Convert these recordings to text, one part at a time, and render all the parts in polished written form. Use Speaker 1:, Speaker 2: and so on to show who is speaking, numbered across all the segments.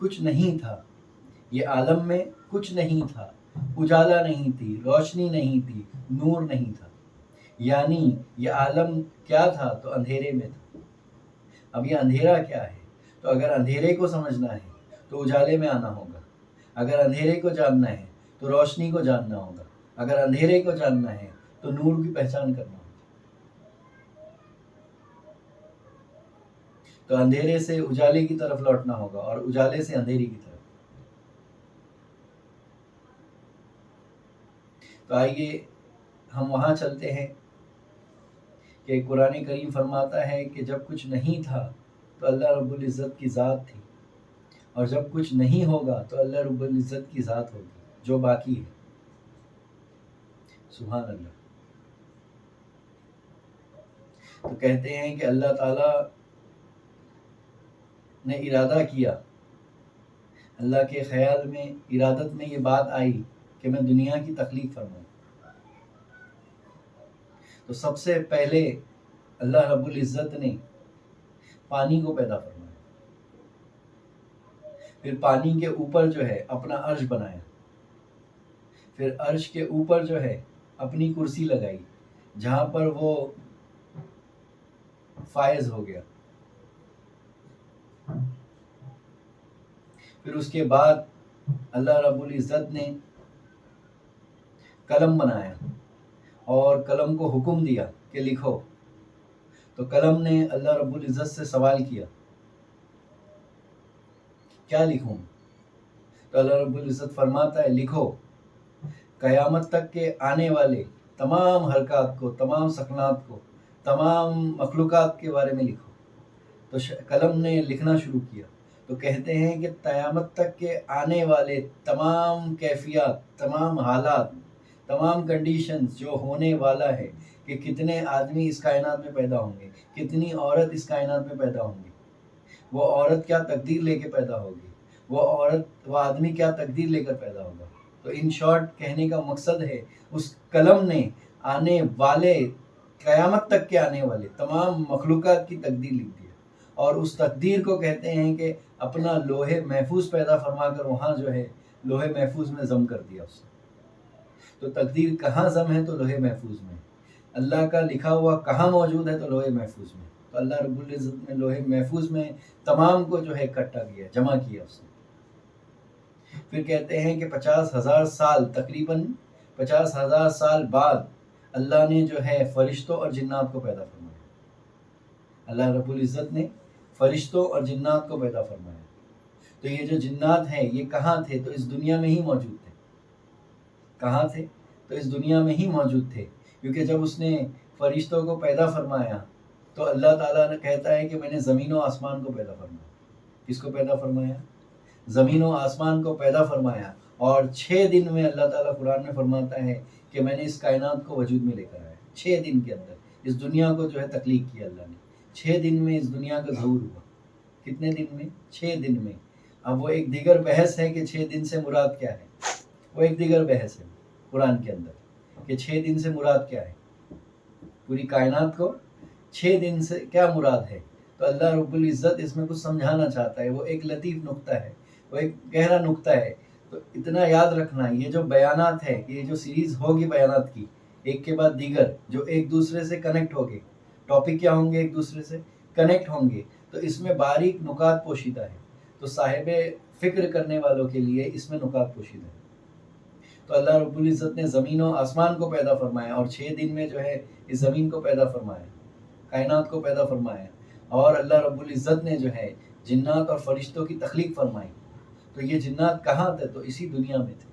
Speaker 1: کچھ نہیں تھا، یہ عالم میں کچھ نہیں تھا، اجالا نہیں تھی، روشنی نہیں تھی، نور نہیں تھا، یعنی یہ عالم کیا تھا تو اندھیرے میں تھا۔ اب یہ اندھیرا کیا ہے؟ تو اگر اندھیرے کو سمجھنا ہے تو اجالے میں آنا ہوگا، اگر اندھیرے کو جاننا ہے تو روشنی کو جاننا ہوگا، اگر اندھیرے کو جاننا ہے تو نور کی پہچان کرنا ہوگا۔ تو اندھیرے سے اجالے کی طرف لوٹنا ہوگا اور اجالے سے اندھیری کی طرف۔ تو آئیے ہم وہاں چلتے ہیں کہ قرآن کریم فرماتا ہے کہ جب کچھ نہیں تھا تو اللہ رب العزت کی ذات تھی، اور جب کچھ نہیں ہوگا تو اللہ رب العزت کی ذات ہوگی جو باقی ہے۔ سبحان اللہ۔ تو کہتے ہیں کہ اللہ تعالیٰ نے ارادہ کیا، اللہ کے خیال میں ارادت میں یہ بات آئی کہ میں دنیا کی تخلیق فرماؤں۔ تو سب سے پہلے اللہ رب العزت نے پانی کو پیدا فرمایا، پھر پانی کے اوپر جو ہے اپنا عرش بنایا، پھر عرش کے اوپر جو ہے اپنی کرسی لگائی جہاں پر وہ فائز ہو گیا۔ پھر اس کے بعد اللہ رب العزت نے قلم بنایا اور قلم کو حکم دیا کہ لکھو۔ تو قلم نے اللہ رب العزت سے سوال کیا کیا لکھوں؟ تو اللہ رب العزت فرماتا ہے لکھو، قیامت تک کے آنے والے تمام حرکات کو، تمام سکنات کو، تمام مخلوقات کے بارے میں لکھو۔ تو قلم نے لکھنا شروع کیا۔ تو کہتے ہیں کہ قیامت تک کے آنے والے تمام کیفیات، تمام حالات، تمام کنڈیشنز جو ہونے والا ہے کہ کتنے آدمی اس کائنات میں پیدا ہوں گے، کتنی عورت اس کائنات میں پیدا ہوں گی، وہ عورت کیا تقدیر لے کے پیدا ہوگی، وہ آدمی کیا تقدیر لے کر پیدا ہوگا۔ تو ان شارٹ کہنے کا مقصد ہے اس قلم نے آنے والے، قیامت تک کے آنے والے تمام مخلوقات کی تقدیر لکھ دیا، اور اس تقدیر کو کہتے ہیں کہ اپنا لوح محفوظ پیدا فرما کر وہاں جو ہے لوح محفوظ میں ضم کر دیا اس نے۔ تو تقدیر کہاں ضم ہے؟ تو لوح محفوظ میں۔ اللہ کا لکھا ہوا کہاں موجود ہے؟ تو لوح محفوظ میں۔ تو اللہ رب العزت نے لوح محفوظ میں تمام کو جو ہے اکٹھا کیا، جمع کیا اس نے۔ پھر کہتے ہیں کہ 50,000 سال، تقریباً 50,000 سال بعد اللہ نے جو ہے فرشتوں اور جنات کو پیدا فرمایا۔ اللہ رب العزت نے فرشتوں اور جنات کو پیدا فرمایا۔ تو یہ جو جنات ہیں یہ کہاں تھے؟ تو اس دنیا میں ہی موجود تھے۔ کہاں تھے؟ تو اس دنیا میں ہی موجود تھے، کیونکہ جب اس نے فرشتوں کو پیدا فرمایا تو اللہ تعالیٰ نے کہتا ہے کہ میں نے زمین و آسمان کو پیدا فرمایا۔ کس کو پیدا فرمایا؟ زمین و آسمان کو پیدا فرمایا، اور 6 دن میں اللہ تعالیٰ قرآن میں فرماتا ہے کہ میں نے اس کائنات کو وجود میں لے کر آیا۔ 6 دن کے اندر اس دنیا کو جو ہے تخلیق کیا اللہ نے۔ 6 دن میں اس دنیا کا ظہور ہوا۔ کتنے دن میں؟ 6 دن میں۔ اب وہ ایک دیگر بحث ہے کہ 6 دن سے مراد کیا ہے، وہ ایک دیگر بحث ہے قرآن کے اندر کہ 6 دن سے مراد کیا ہے، پوری کائنات کو 6 دن سے کیا مراد ہے۔ تو اللہ رب العزت اس میں کچھ سمجھانا چاہتا ہے، وہ ایک لطیف نقطہ ہے، وہ ایک گہرا نقطہ ہے۔ تو اتنا یاد رکھنا، یہ جو بیانات ہے، یہ جو سیریز ہوگی بیانات کی ایک کے بعد دیگر، جو ایک دوسرے سے کنیکٹ ہوگے، ٹاپک کیا ہوں گے؟ ایک دوسرے سے کنیکٹ ہوں گے، تو اس میں باریک نکات پوشیدہ ہے۔ تو صاحب فکر کرنے والوں کے لیے اس میں نکات پوشیدہ ہے۔ تو اللہ رب العزت نے زمین و آسمان کو پیدا فرمایا، اور 6 دن میں جو ہے اس زمین کو پیدا فرمایا، کائنات کو پیدا فرمایا، اور اللہ رب العزت نے جو ہے جنات اور فرشتوں کی تخلیق فرمائی۔ تو یہ جنات کہاں تھے؟ تو اسی دنیا میں تھے۔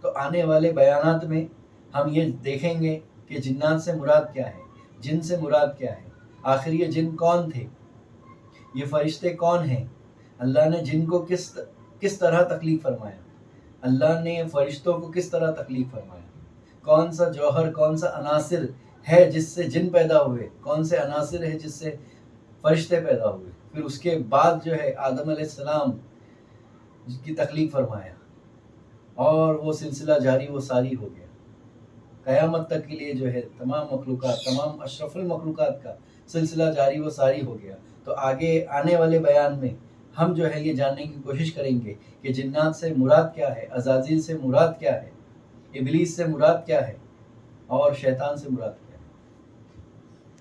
Speaker 1: تو آنے والے بیانات میں ہم یہ دیکھیں گے کہ جنات سے مراد کیا ہے، جن سے مراد کیا ہے، آخر یہ جن کون تھے، یہ فرشتے کون ہیں، اللہ نے جن کو کس طرح تخلیق فرمایا، اللہ نے فرشتوں کو کس طرح تخلیق فرمایا، کون سا جوہر، کون سا عناصر ہے جس سے جن پیدا ہوئے، کون سے عناصر ہے جس سے فرشتے پیدا ہوئے۔ پھر اس کے بعد جو ہے آدم علیہ السلام کی تخلیق فرمایا، اور وہ سلسلہ جاری و ساری ہو گیا قیامت تک کے لیے، جو ہے تمام مخلوقات، تمام اشرف المخلوقات کا سلسلہ جاری و ساری ہو گیا۔ تو آگے آنے والے بیان میں ہم جو ہے یہ جاننے کی کوشش کریں گے کہ جنات سے مراد کیا ہے، عزازیل سے مراد کیا ہے، ابلیس سے مراد کیا ہے، اور شیطان سے مراد کیا ہے۔